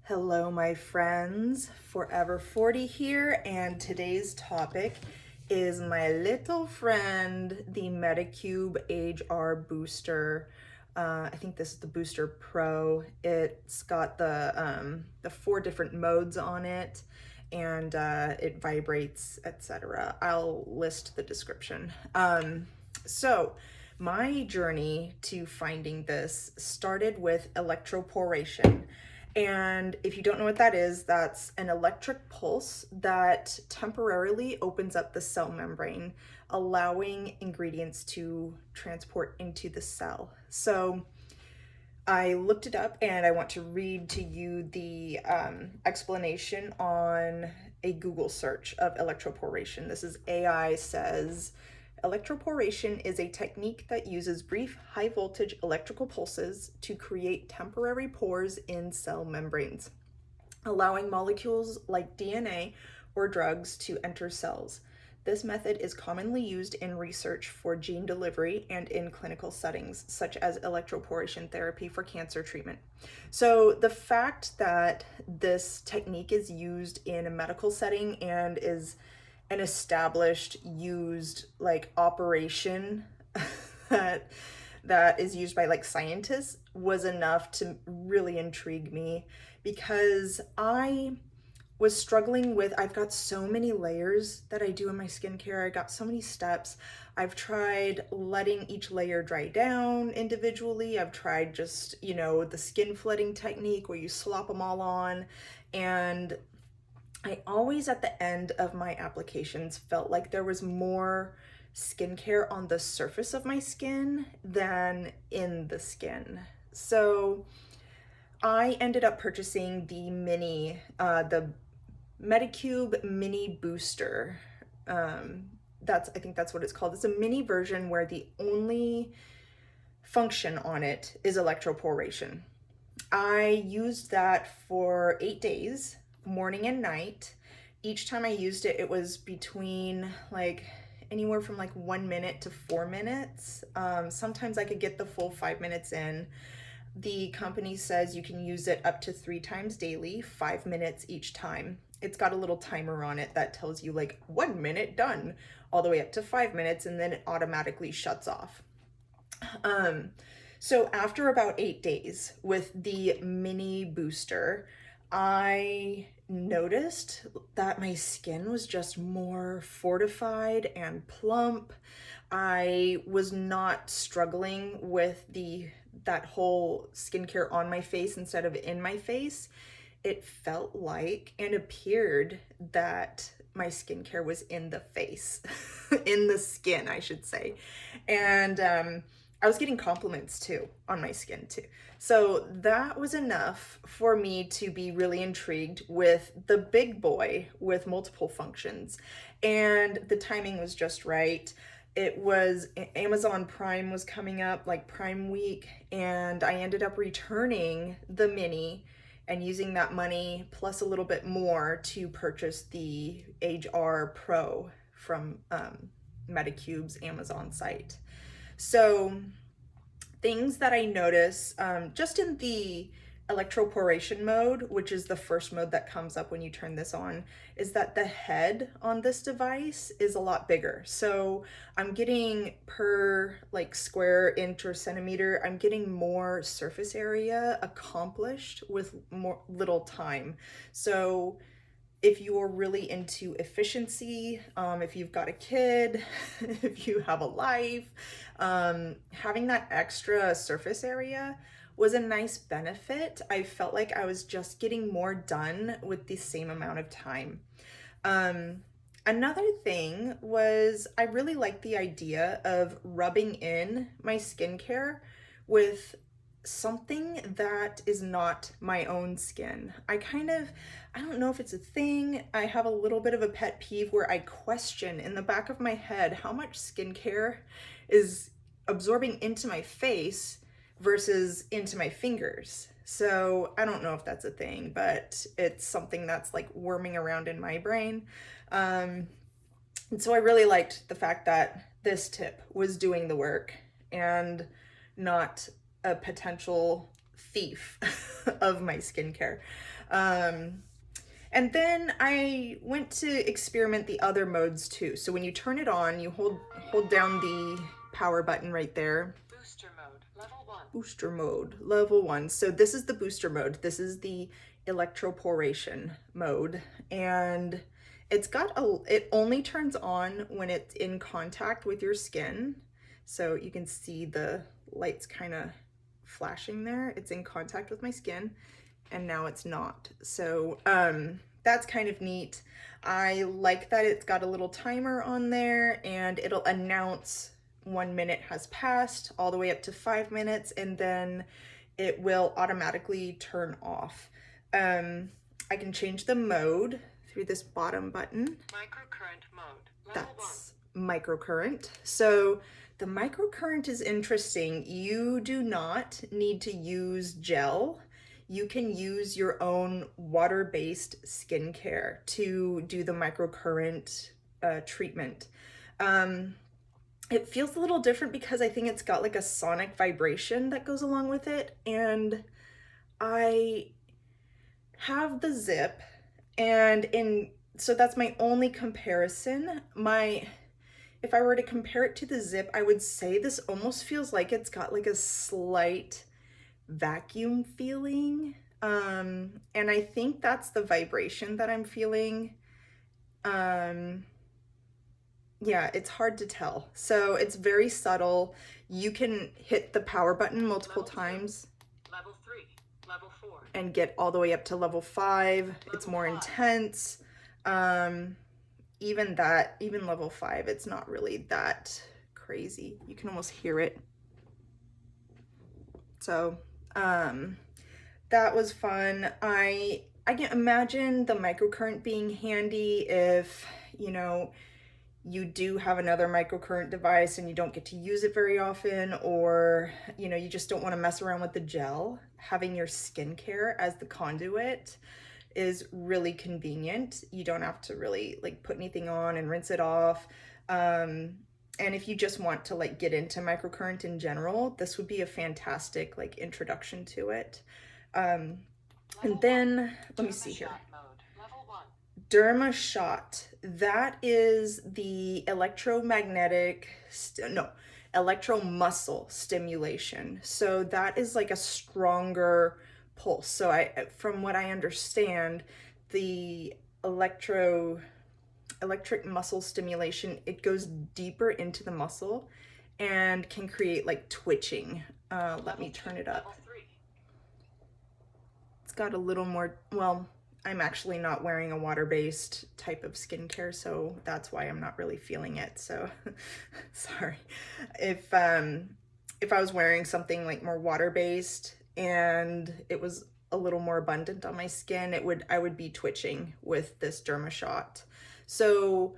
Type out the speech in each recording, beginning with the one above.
Hello, my friends. Forever 40 here, and today's topic is my little friend, the Medicube Age R Booster. I think this is the Booster Pro. It's got the 4 different modes on it, and it vibrates, etc. I'll list the description. So my journey to finding this started with electroporation. And if you don't know what that is, that's an electric pulse that temporarily opens up the cell membrane, allowing ingredients to transport into the cell. So I looked it up and I want to read to you the explanation on a Google search of electroporation. This is AI says, electroporation is a technique that uses brief high voltage electrical pulses to create temporary pores in cell membranes, allowing molecules like DNA or drugs to enter cells. This method is commonly used in research for gene delivery and in clinical settings, such as electroporation therapy for cancer treatment. So the fact that this technique is used in a medical setting and is an established used like operation that is used by like scientists was enough to really intrigue me, because I was struggling with, I've got so many layers that I do in my skincare. I got so many steps. I've tried letting each layer dry down individually. I've tried just, the skin flooding technique where you slop them all on. And I always, at the end of my applications, felt like there was more skincare on the surface of my skin than in the skin. So I ended up purchasing the Medicube Mini Booster. I think that's what it's called. It's a mini version where the only function on it is electroporation. I used that for 8 days, morning and night. Each time I used it, it was between anywhere from 1 minute to 4 minutes. Sometimes I could get the full 5 minutes in. The company says you can use it up to 3 times daily, 5 minutes each time. It's got a little timer on it that tells you 1 minute done, all the way up to 5 minutes, and then it automatically shuts off. So after about 8 days with the mini booster, I noticed that my skin was just more fortified and plump. I was not struggling with that whole skincare on my face instead of in my face. It felt like and appeared that my skincare was in the face, in the skin, I should say. And I was getting compliments too on my skin too. So that was enough for me to be really intrigued with the big boy with multiple functions. And the timing was just right. It was Amazon Prime was coming up, like Prime Week, and I ended up returning the mini and using that money plus a little bit more to purchase the Age R Pro from Medicube's Amazon site. So things that I notice just in the electroporation mode, which is the first mode that comes up when you turn this on, is that the head on this device is a lot bigger. So I'm getting per square inch or centimeter, I'm getting more surface area accomplished with more little time. So if you're really into efficiency, if you've got a kid, if you have a life, having that extra surface area was a nice benefit. I felt like I was just getting more done with the same amount of time. Another thing was I really liked the idea of rubbing in my skincare with something that is not my own skin. I don't know if it's a thing. I have a little bit of a pet peeve where I question in the back of my head how much skincare is absorbing into my face versus into my fingers. So I don't know if that's a thing, but it's something that's worming around in my brain. And so I really liked the fact that this tip was doing the work and not a potential thief of my skincare. And then I went to experiment the other modes too. So when you turn it on, you hold down the power button right there. Booster mode, level 1. Booster mode, level 1. So this is the booster mode. This is the electroporation mode. And it only turns on when it's in contact with your skin. So you can see the lights kind of flashing there. It's in contact with my skin, and now it's not. So that's kind of neat. I like that it's got a little timer on there, and it'll announce 1 minute has passed all the way up to 5 minutes, and then it will automatically turn off. I can change the mode through this bottom button. Microcurrent mode, level 1. That's microcurrent. So the microcurrent is interesting. You do not need to use gel. You can use your own water-based skincare to do the microcurrent treatment. It feels a little different because I think it's got like a sonic vibration that goes along with it. And I have the zip, so that's my only comparison. If I were to compare it to the zip, I would say this almost feels like it's got like a slight vacuum feeling. And I think that's the vibration that I'm feeling. Yeah, it's hard to tell. So it's very subtle. You can hit the power button multiple times. Level 3, level 4. And get all the way up to level 5. It's more intense. Even level 5, it's not really that crazy. You can almost hear it. So, that was fun. I can imagine the microcurrent being handy if, you do have another microcurrent device and you don't get to use it very often, or, you just don't want to mess around with the gel. Having your skincare as the conduit is really convenient. You don't have to really put anything on and rinse it off. And if you just want to get into microcurrent in general, this would be a fantastic introduction to it. And then let me see here. Derma shot. That is the electromuscle stimulation. So that is like a stronger pulse. So from what I understand, the electric muscle stimulation, it goes deeper into the muscle and can create twitching. Let me turn it up. It's got a little more, well, I'm actually not wearing a water-based type of skincare, so that's why I'm not really feeling it. So sorry. If I was wearing something more water-based and it was a little more abundant on my skin, I would be twitching with this Derma shot. So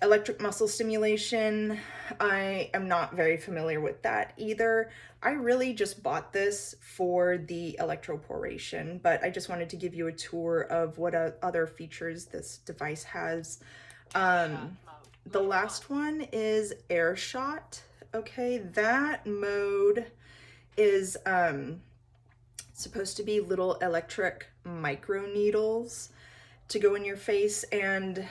electric muscle stimulation, I am not very familiar with that either. I really just bought this for the electroporation, but I just wanted to give you a tour of what other features this device has. The last one is air shot. Okay, that mode is supposed to be little electric micro needles to go in your face, and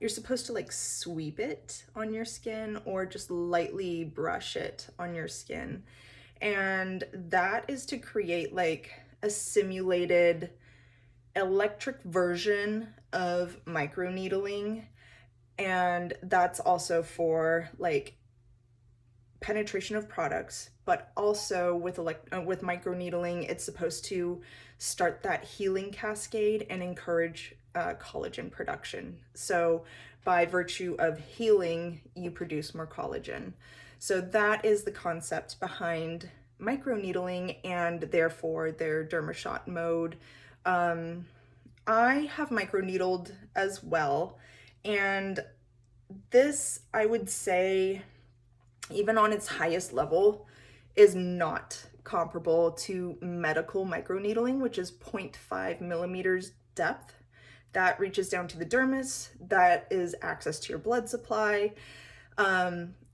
you're supposed to sweep it on your skin or just lightly brush it on your skin. And that is to create a simulated electric version of microneedling. And that's also for penetration of products, but also with microneedling, it's supposed to start that healing cascade and encourage collagen production. So by virtue of healing, you produce more collagen. So that is the concept behind microneedling and therefore their Derma shot mode. I have microneedled as well, and this, I would say, even on its highest level, is not comparable to medical microneedling, which is 0.5 millimeters depth. That reaches down to the dermis. That is access to your blood supply.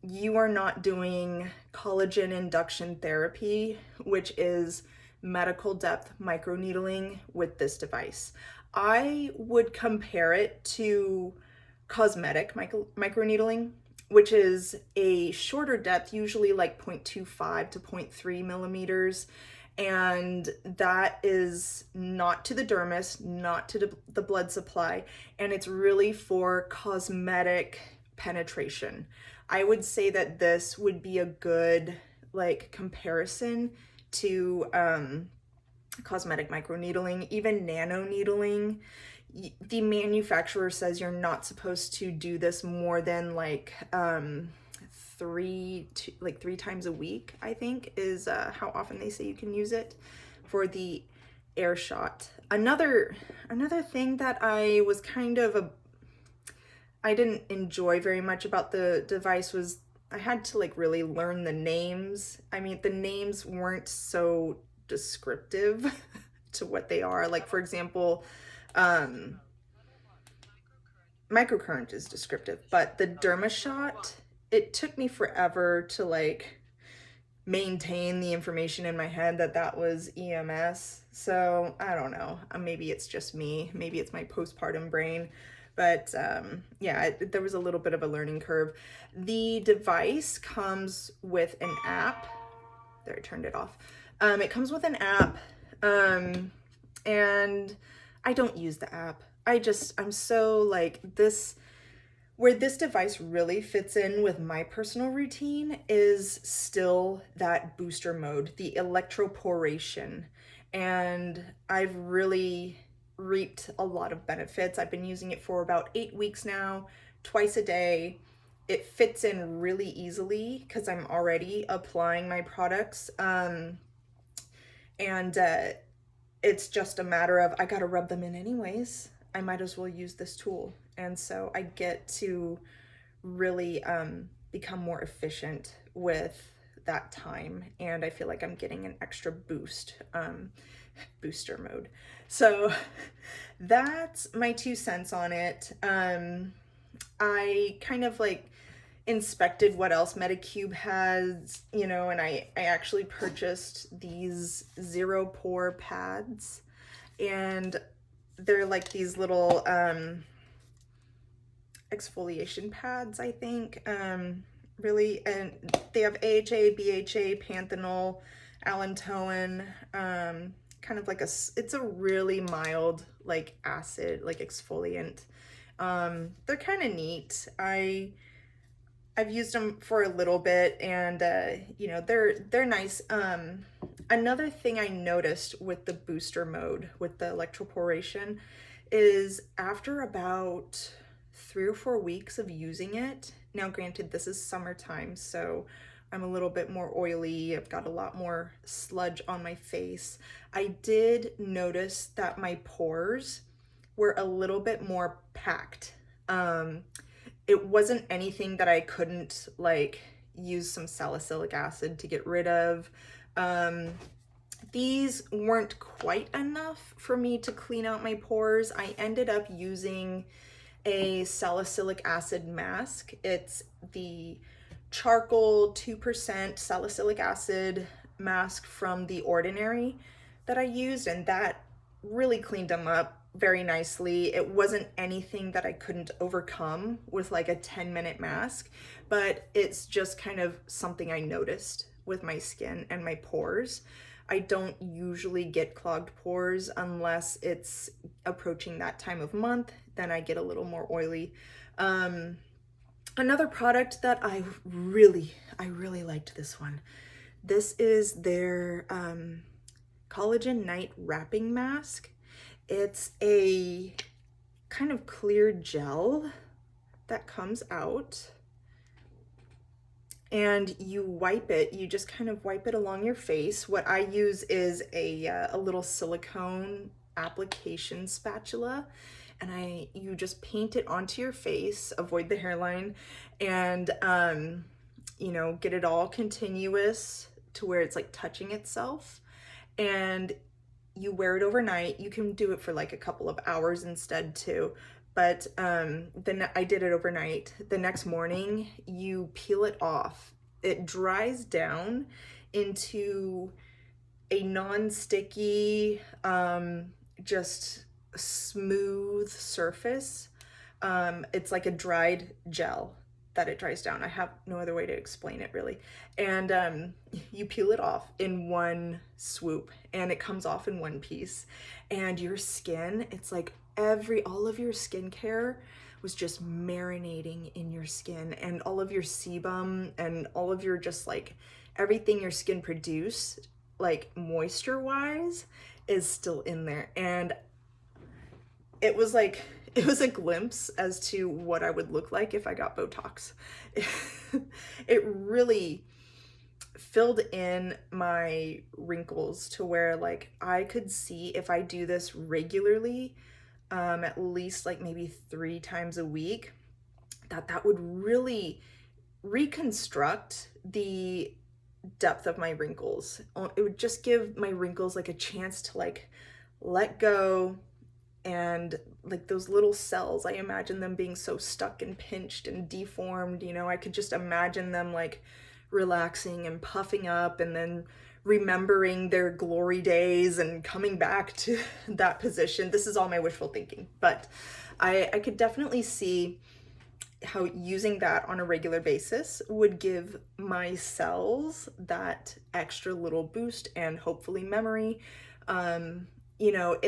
You are not doing collagen induction therapy, which is medical depth microneedling with this device. I would compare it to cosmetic microneedling, which is a shorter depth, usually like 0.25 to 0.3 millimeters. And that is not to the dermis, not to the blood supply, and it's really for cosmetic penetration. I would say that this would be a good like comparison to cosmetic microneedling, even nano needling. The manufacturer says you're not supposed to do this more than like three times a week, I think is how often they say you can use it for the air shot. Another thing that I was kind of I didn't enjoy very much about the device was I had to like really learn the names. I mean, the names weren't so descriptive to what they are. Like for example, microcurrent is descriptive, but the dermashot, it took me forever to like maintain the information in my head that that was EMS. So I don't know, maybe it's just me, maybe it's my postpartum brain, but yeah, there was a little bit of a learning curve. The device comes with an app. There, I turned it off. It comes with an app, and I don't use the app. I'm so like this, where this device really fits in with my personal routine is still that booster mode, the electroporation. And I've really reaped a lot of benefits. I've been using it for about 8 weeks now, twice a day. It fits in really easily because I'm already applying my products. And it's just a matter of I gotta rub them in anyways. I might as well use this tool. And so I get to really become more efficient with that time. And I feel like I'm getting an extra boost, booster mode. So that's my 2 cents on it. I kind of like inspected what else Medicube has, you know, and I actually purchased these 0 pore pads, and they're like these little exfoliation pads, I think, really, and they have AHA, BHA, panthenol, allantoin, kind of like it's a really mild like acid, like exfoliant. They're kind of neat. I've used them for a little bit, and you know, they're nice. Another thing I noticed with the booster mode with the electroporation is after about 3 or 4 weeks of using it, now granted this is summertime, so I'm a little bit more oily, I've got a lot more sludge on my face, I did notice that my pores were a little bit more packed. It wasn't anything that I couldn't like use some salicylic acid to get rid of. These weren't quite enough for me to clean out my pores. I ended up using a salicylic acid mask. It's the charcoal 2% salicylic acid mask from The Ordinary that I used, and that really cleaned them up very nicely. It wasn't anything that I couldn't overcome with like a 10-minute mask, but it's just kind of something I noticed with my skin and my pores. I don't usually get clogged pores unless it's approaching that time of month, then I get a little more oily. Another product that I really liked this one. This is their collagen night wrapping mask. It's a kind of clear gel that comes out, and you wipe it. You just kind of wipe it along your face. What I use is a little silicone application spatula, and you just paint it onto your face, avoid the hairline, and you know, get it all continuous to where it's like touching itself, and you wear it overnight. You can do it for like a couple of hours instead too, but then I did it overnight. The next morning you peel it off. It dries down into a non-sticky, just smooth surface. It's like a dried gel that it dries down. I have no other way to explain it really. And you peel it off in one swoop and it comes off in one piece. And your skin, it's like all of your skincare was just marinating in your skin, and all of your sebum and all of your just like everything your skin produced, like moisture wise, is still in there. And it was like, it was a glimpse as to what I would look like if I got Botox. It really filled in my wrinkles to where like I could see if I do this regularly, at least like maybe 3 times a week, that would really reconstruct the depth of my wrinkles. It would just give my wrinkles like a chance to like let go, and like those little cells, I imagine them being so stuck and pinched and deformed, you know, I could just imagine them like relaxing and puffing up and then remembering their glory days and coming back to that position. This is all my wishful thinking, but I could definitely see how using that on a regular basis would give my cells that extra little boost and hopefully memory. You know,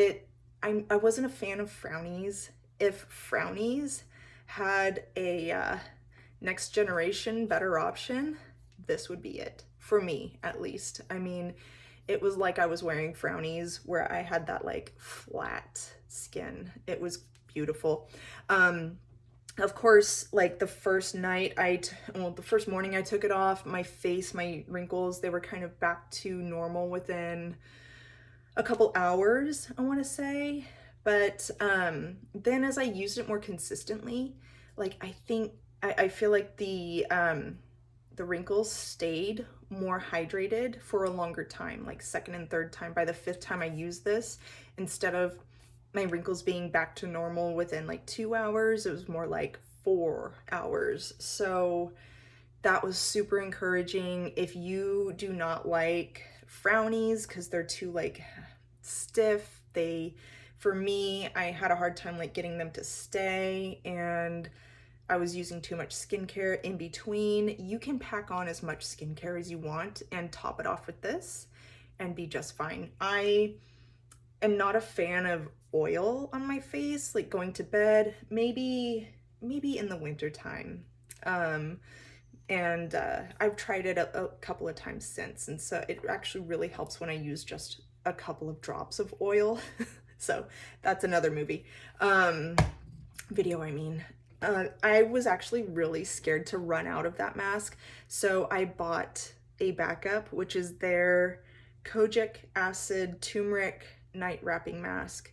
I wasn't a fan of frownies. If frownies had a next generation better option, this would be it for me, at least. I mean, it was like I was wearing frownies where I had that like flat skin. It was beautiful. Of course, like the first night the first morning I took it off, my face, my wrinkles, they were kind of back to normal within a couple hours, I want to say. But then as I used it more consistently, like I feel like the wrinkles stayed more hydrated for a longer time, like second and third time. By the 5th time I used this, instead of my wrinkles being back to normal within like 2 hours, it was more like 4 hours. So that was super encouraging. If you do not like frownies because they're too like stiff, for me, I had a hard time like getting them to stay, and I was using too much skincare in between. You can pack on as much skincare as you want and top it off with this and be just fine. I am not a fan of oil on my face, like going to bed, maybe in the winter time. And I've tried it a couple of times since, and so it actually really helps when I use just a couple of drops of oil. So that's another video, I mean. I was actually really scared to run out of that mask, so I bought a backup, which is their kojic acid turmeric night wrapping mask.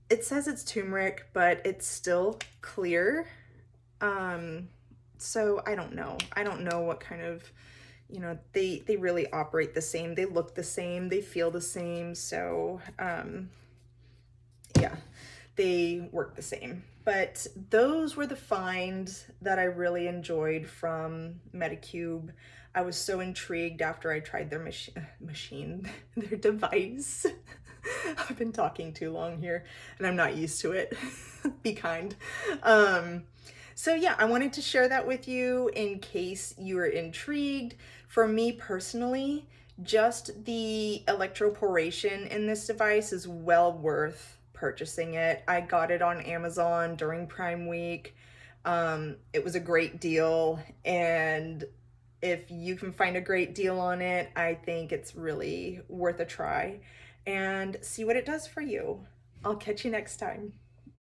It says it's turmeric, but it's still clear. So I don't know what kind of, you know, they really operate the same. They look the same, they feel the same. So yeah, they work the same. But those were the finds that I really enjoyed from Medicube. I was so intrigued after I tried their machine, their device. I've been talking too long here and I'm not used to it. Be kind. So yeah, I wanted to share that with you in case you were intrigued. For me personally, just the electroporation in this device is well worth purchasing it. I got it on Amazon during Prime Week. It was a great deal, and if you can find a great deal on it, I think it's really worth a try and see what it does for you. I'll catch you next time.